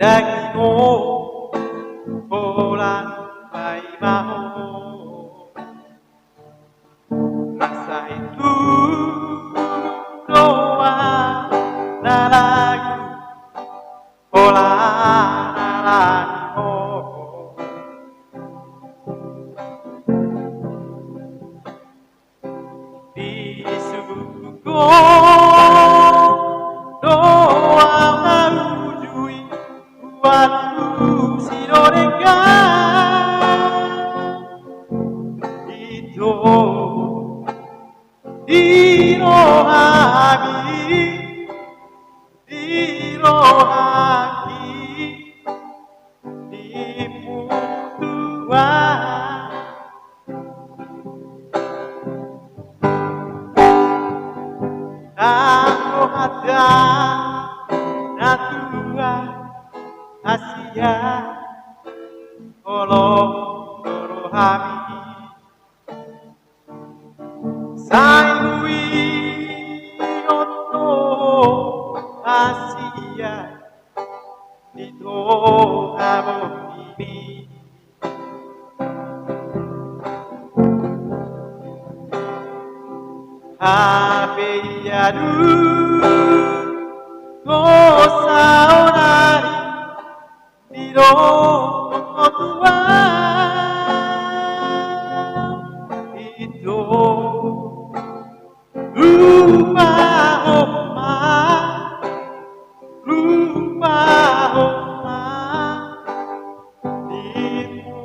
dagingmu pulang bayi mau rasa itu doa nalagu pola nalagu di suku doa marujui buatku sinoreka itu di rohani di Tuhan aku ada na Tuhan Asia Olong rohani Saingui Otto Asia Dito Abo ini Abeyadu Kosa onari Diro Tuhan Itu Rupa Oma Dimu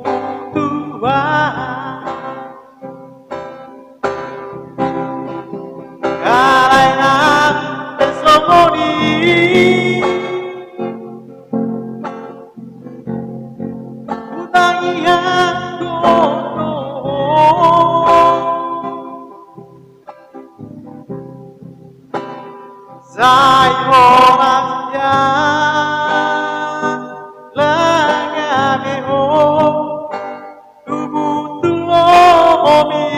Tuhan Kalainan tesomoni Utangi angkono Sai horasya Lagameho Tubuh tulomi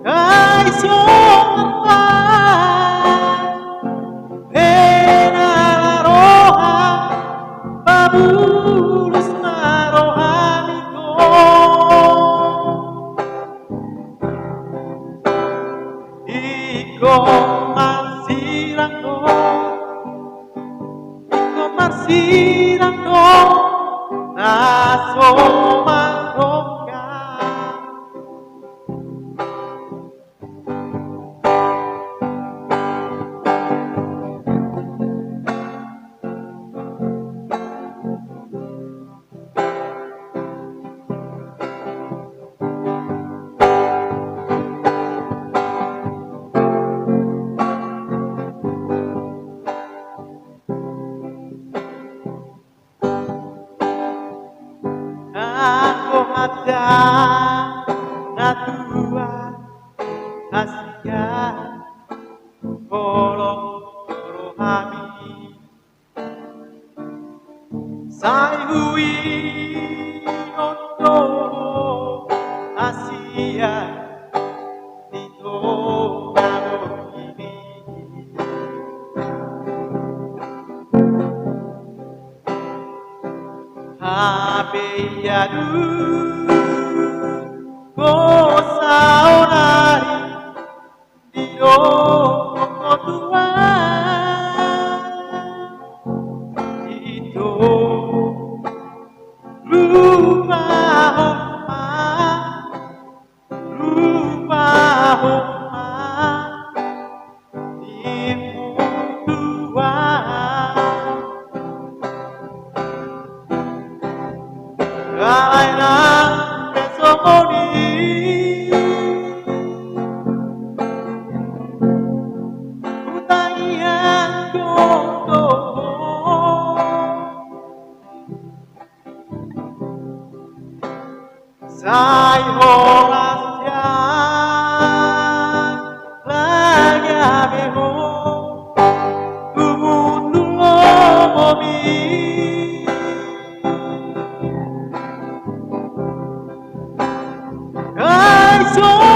Kai soterpa Pena roha Babulus marohamiko Iko marsirangko Naso maroka Aku ada na Tuhan Asia Kolong rohani Sai hui Otto Asia Dito Abo ini Abeyadu Kosa onari Dio Tuhan Itu Rupa Oma Dimu Tuhan Kalainan tesomoni Utangi angkono Sai horasya Lagameho Tubuh tulomi Kai so